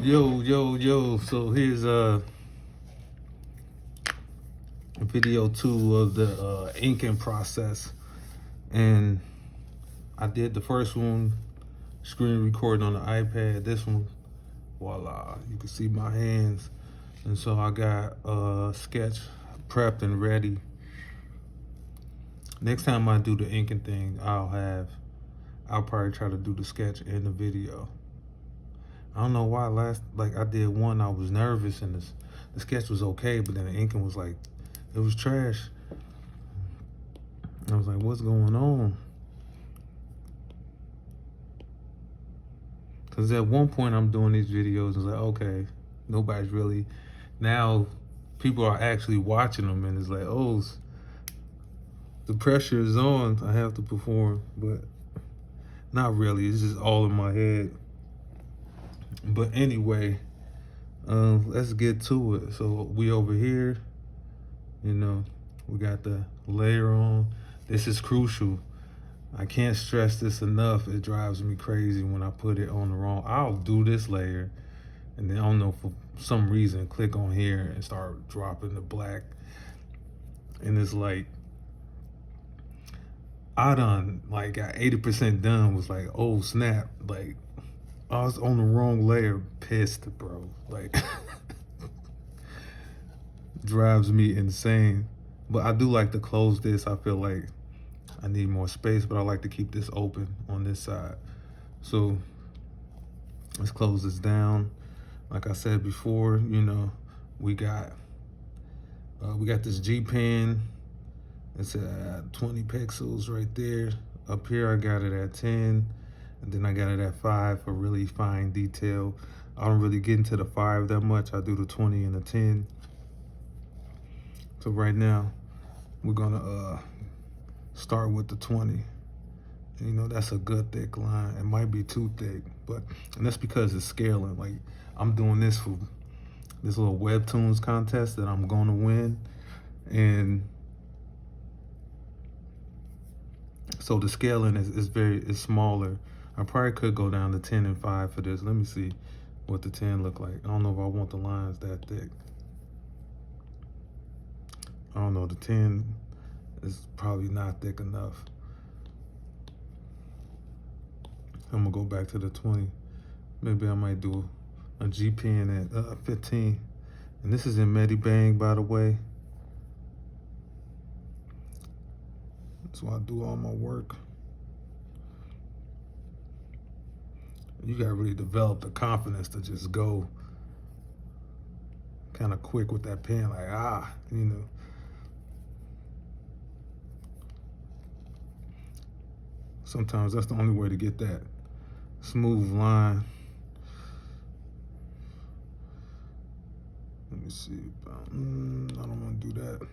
Yo. So here's video 2 of the inking process. And I did the first one, screen recording on the iPad. This one, voila, you can see my hands. And so I got a sketch prepped and ready. Next time I do the inking thing, I'll probably try to do the sketch and the video. I don't know why I did one, I was nervous and the sketch was okay, but then the inking was like, it was trash. I was like, what's going on? Because at one point I'm doing these videos, it's like, okay, nobody's really, now people are actually watching them, and it's like, oh, the pressure is on, I have to perform, but not really, it's just all in my head. But anyway, let's get to it. So we over here, we got the layer on. This is crucial. I can't stress this enough. It drives me crazy when I put it on the wrong. I'll do this layer, and then I don't know, for some reason, click on here and start dropping the black. And it's like, I done got 80% done, was like, oh snap, like I was on the wrong layer, pissed, bro. Like drives me insane. But I do like to close this. I feel like I need more space, but I like to keep this open on this side. So let's close this down. Like I said before, we got this G pen. It's at 20 pixels right there. Up here I got it at 10, and then I got it at 5 for really fine detail. I don't really get into the 5 that much. I do the 20 and the 10. So right now we're gonna start with the 20. That's a good thick line. It might be too thick, and that's because it's scaling. Like, I'm doing this for this little webtoons contest that I'm gonna win, and so the scaling is smaller. I probably could go down to 10 and 5 for this. Let me see what the 10 look like. I don't know if I want the lines that thick. I don't know, the 10 is probably not thick enough. I'm gonna go back to the 20. Maybe I might do a G pen at 15. And this is in MediBang, by the way. That's why I do all my work. You gotta really develop the confidence to just go kind of quick with that pen, like, Sometimes that's the only way to get that smooth line. Let me see. I don't want to do that.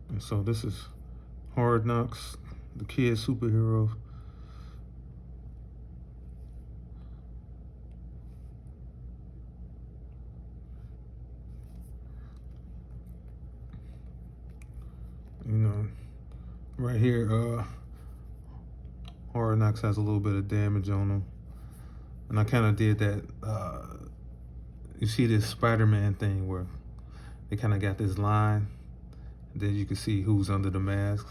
And so this is Hard Knocks, the kid superhero. Right here, Hard Knocks has a little bit of damage on him. And I kind of did that, you see this Spider-Man thing where they kind of got this line, and then you can see who's under the mask.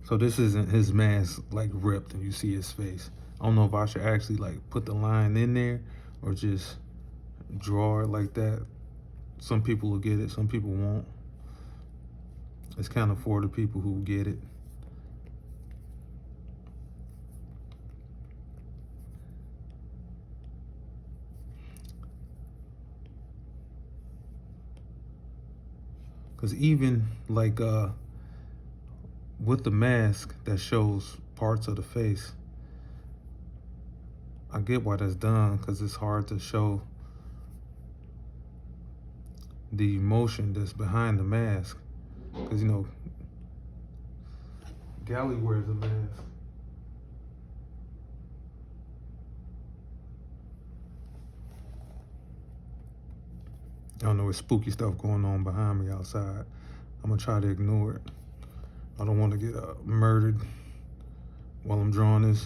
So this isn't his mask ripped and you see his face. I don't know if I should actually put the line in there or just draw it like that. Some people will get it, some people won't. It's kind of for the people who get it. Because even with the mask that shows parts of the face, I get why that's done, because it's hard to show the emotion that's behind the mask. Because, you know, Gally wears a mask. I don't know, it's spooky stuff going on behind me outside. I'm gonna try to ignore it. I don't want to get murdered while I'm drawing this.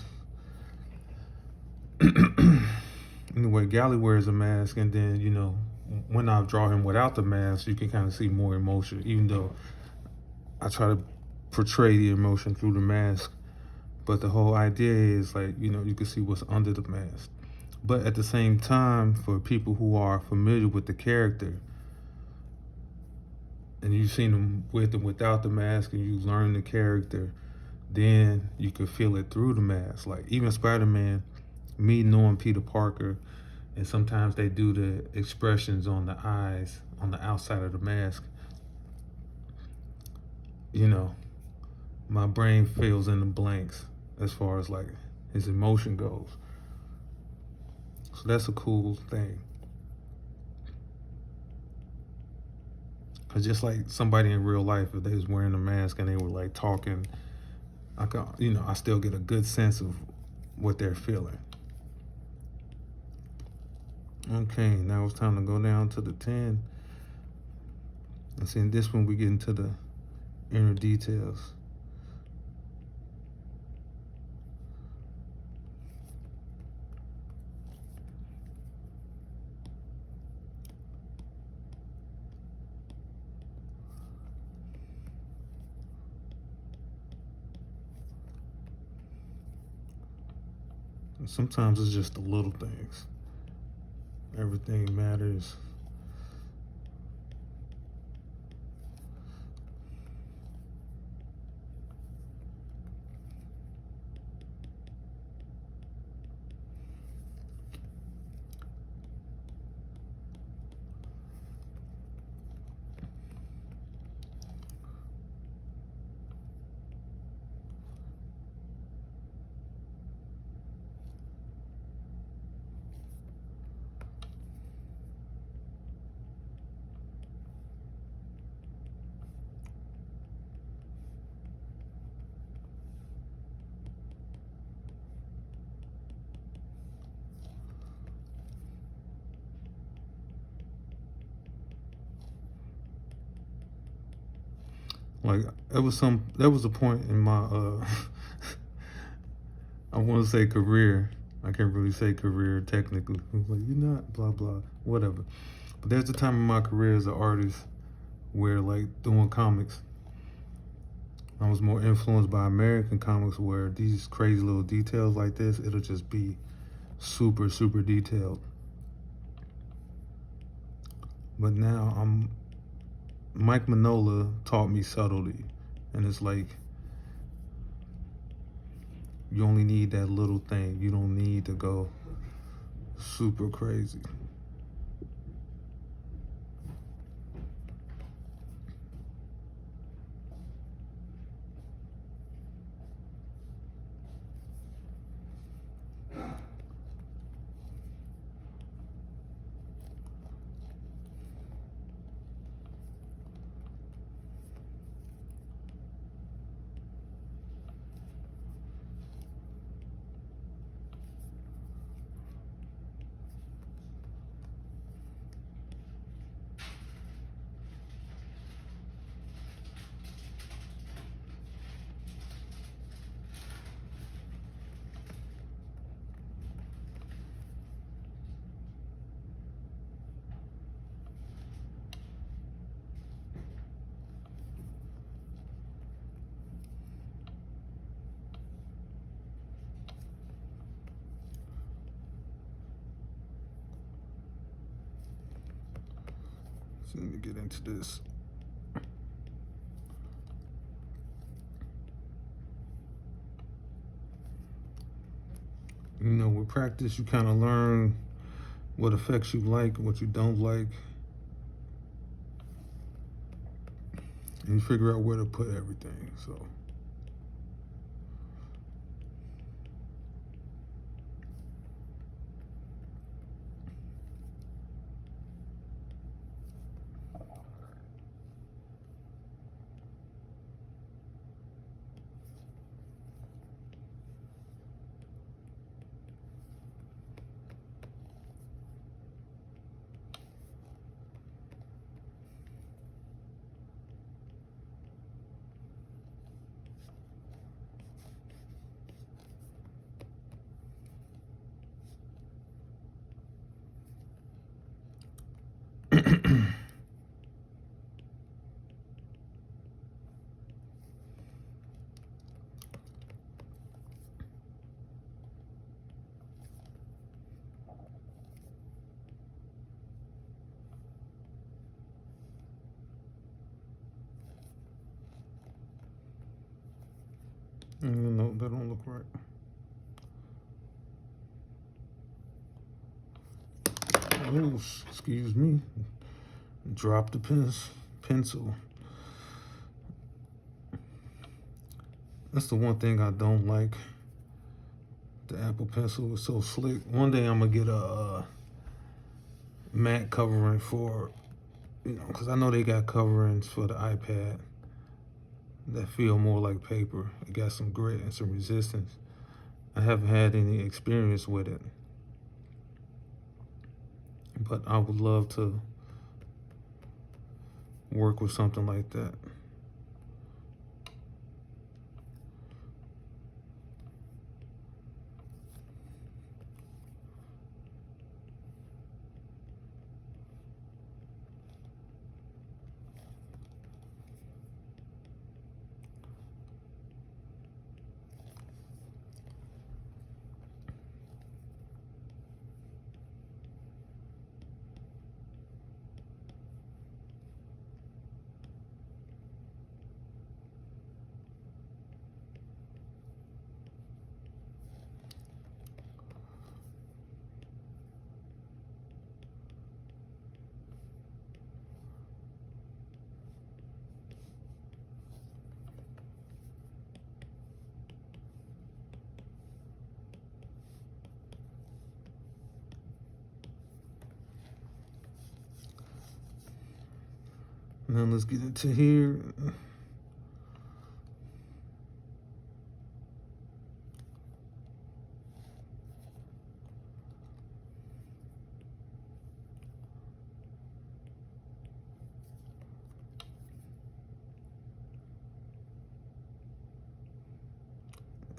Anyway, Gally wears a mask, and then, you know, when I draw him without the mask, you can kind of see more emotion, even though I try to portray the emotion through the mask. But the whole idea is, like, you know, you can see what's under the mask. But at the same time, for people who are familiar with the character, and you've seen him with and without the mask, and you learn the character, then you can feel it through the mask. Like, even Spider-Man, me knowing Peter Parker, and sometimes they do the expressions on the eyes on the outside of the mask, you know, my brain fills in the blanks as far as like his emotion goes. So that's a cool thing. Cause just like somebody in real life, if they was wearing a mask and they were like talking, I still get a good sense of what they're feeling. Okay, now it's time to go down to the 10. And see, in this one we get into the inner details. And sometimes it's just the little things. Everything matters. Like, there was a point in my I want to say career. I can't really say career technically. Like, you're not blah blah whatever. But there's a time in my career as an artist where, like, doing comics, I was more influenced by American comics, where these crazy little details like this, it'll just be super super detailed. But now Mike Mignola taught me subtlety, and it's like, you only need that little thing. You don't need to go super crazy. So let me get into this. You know, with practice, you kind of learn what effects you like, what you don't like, and you figure out where to put everything. So that don't look right. Oh, excuse me. Drop the pencil. That's the one thing I don't like. The Apple Pencil is so slick. One day I'm gonna get a matte covering for, because I know they got coverings for the iPad that feel more like paper. It got some grit and some resistance. I haven't had any experience with it, but I would love to work with something like that. Now let's get into here.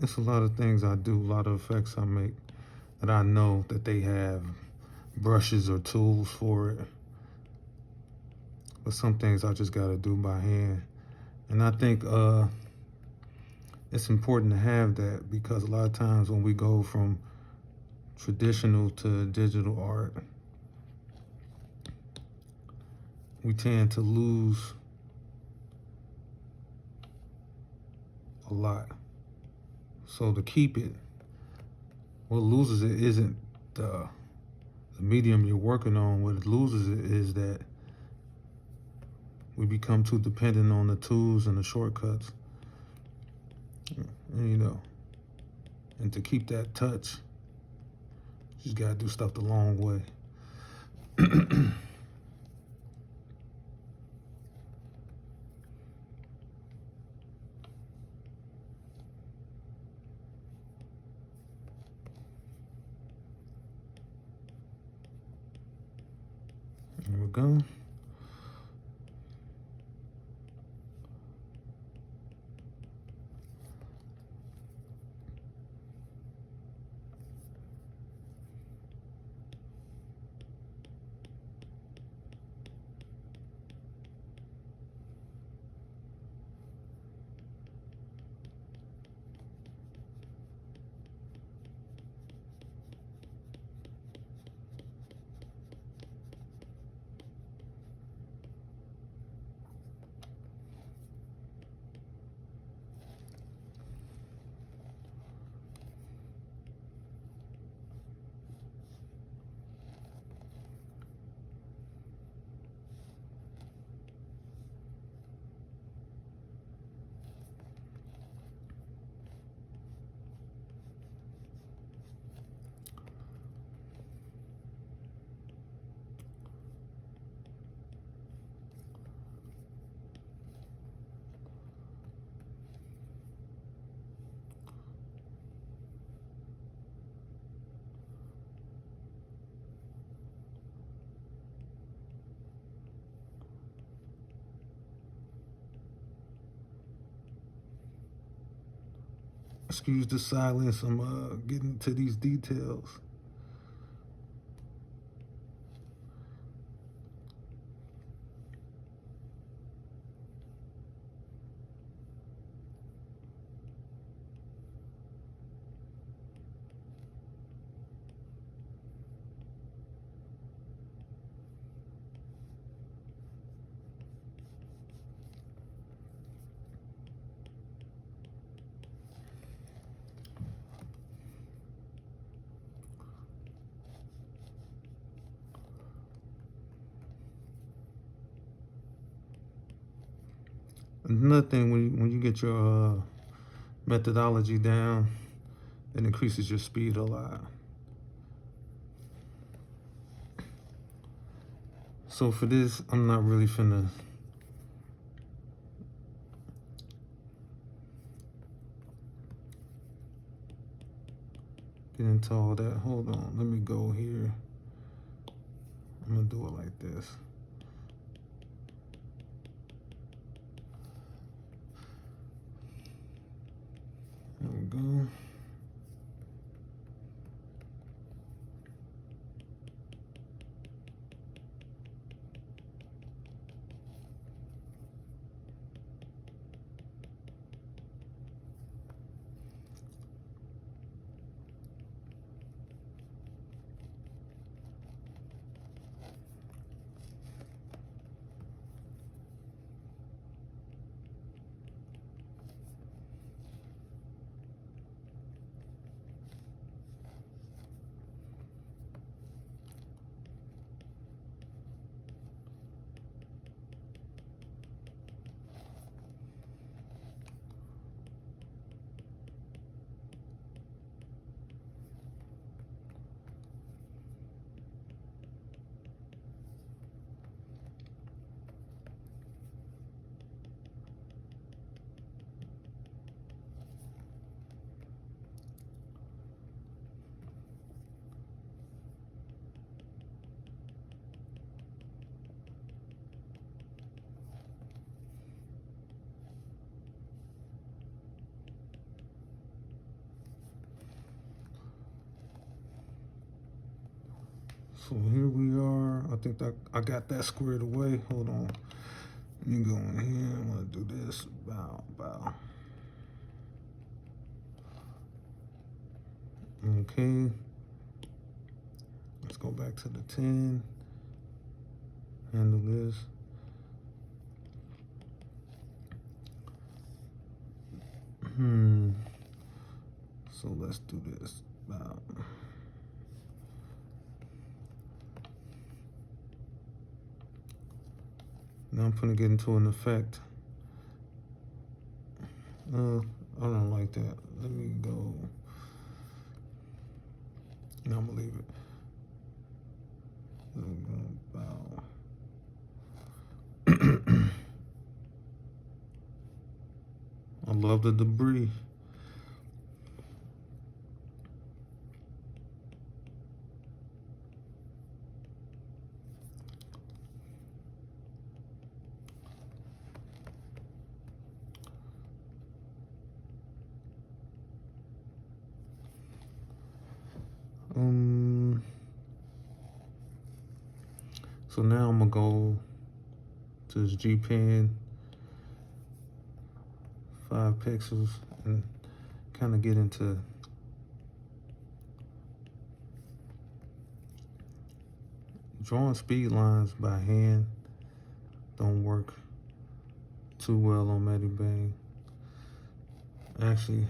It's a lot of things I do, a lot of effects I make that I know that they have brushes or tools for it. But some things I just gotta do by hand. And I think it's important to have that, because a lot of times when we go from traditional to digital art, we tend to lose a lot. So to keep it, what loses it isn't the medium you're working on. What loses it is that we become too dependent on the tools and the shortcuts. And, and to keep that touch, you just gotta do stuff the long way. There we go. Excuse the silence, I'm getting to these details. Another thing, when you get your methodology down, it increases your speed a lot. So for this, I'm not really finna get into all that. Hold on, let me go here. I'm gonna do it like this. There we go. So here we are. I think that I got that squared away. Hold on. Let me go in here. I'm gonna do this. Bow, bow. Okay. Let's go back to the 10. Handle this. So let's do this. Bow. Now I'm gonna get into an effect. I don't like that. Let me go. No, I'm gonna leave it. Let me go. Bow. I love the debris. So now I'm gonna go to this G pen, 5 pixels, and kind of get into drawing speed lines by hand. Don't work too well on MediBang. Actually,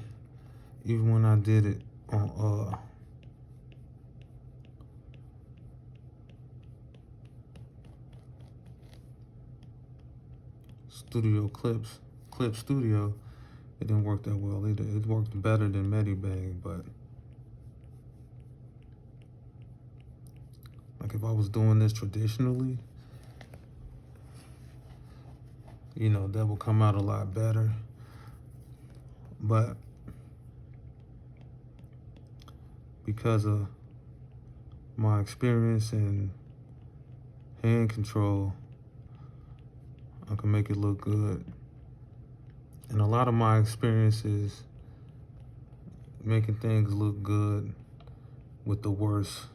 even when I did it on Clip Studio, it didn't work that well either. It worked better than MediBang, but like if I was doing this traditionally, you know, that would come out a lot better. But because of my experience in hand control, I can make it look good. And a lot of my experience is making things look good with the worst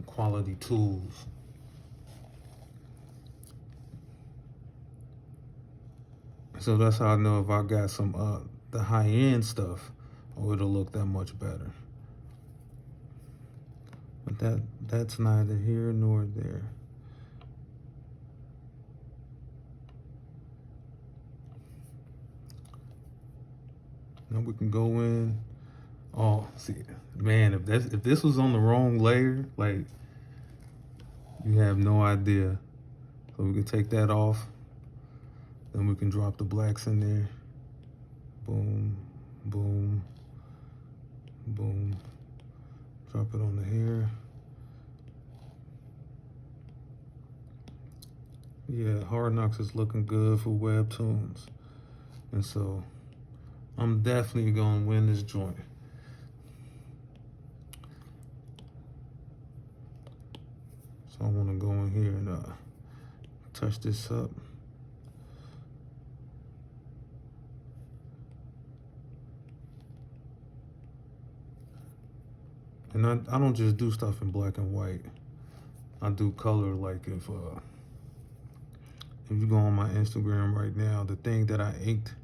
quality tools. So that's how I know if I got some the high-end stuff, oh, it'll look that much better. But that's neither here nor there. Now we can go in. Oh, see, man, if this was on the wrong layer, like, you have no idea. So we can take that off. Then we can drop the blacks in there. Boom, boom, boom. Drop it on the hair. Yeah, Hard Knocks is looking good for webtoons. And so I'm definitely gonna win this joint. So I wanna go in here and touch this up. And I don't just do stuff in black and white. I do color. Like if you go on my Instagram right now, the thing that I inked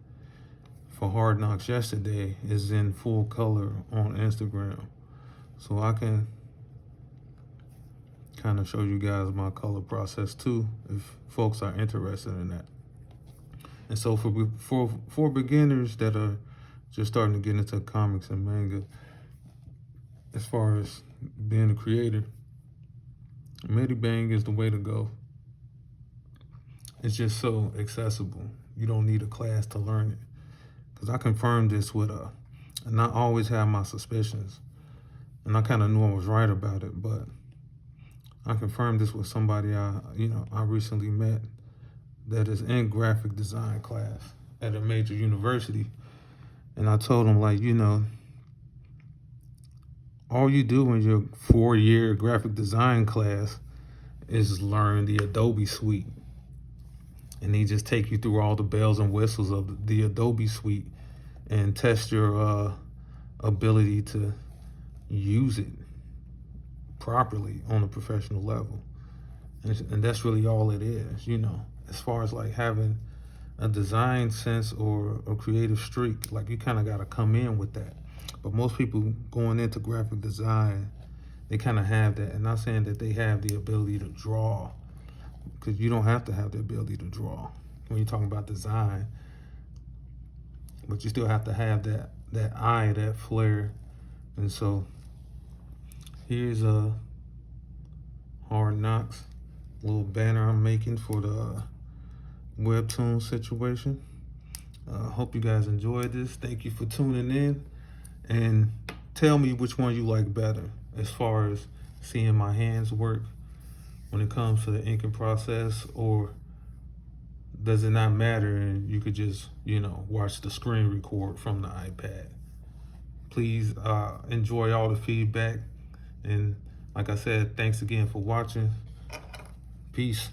for Hard Knocks yesterday is in full color on Instagram. So I can kind of show you guys my color process too, if folks are interested in that. And so for beginners that are just starting to get into comics and manga, as far as being a creator, DaMaddKing is the way to go. It's just so accessible. You don't need a class to learn it. Because I confirmed this with and I always have my suspicions. And I kind of knew I was right about it, but I confirmed this with somebody I recently met that is in graphic design class at a major university. And I told him, like, all you do in your 4-year graphic design class is learn the Adobe suite. And they just take you through all the bells and whistles of the Adobe suite and test your ability to use it properly on a professional level. And that's really all it is, as far as like having a design sense or a creative streak. Like, you kind of got to come in with that. But most people going into graphic design, they kind of have that. And not saying that they have the ability to draw, because you don't have to have the ability to draw when you're talking about design. But you still have to have that eye, that flair. And so here's a Hard Knocks little banner I'm making for the webtoon situation. Hope you guys enjoyed this. Thank you for tuning in, and tell me which one you like better as far as seeing my hands work when it comes to the inking process, or does it not matter and you could just watch the screen record from the iPad? Please enjoy all the feedback, and like I said, thanks again for watching. Peace.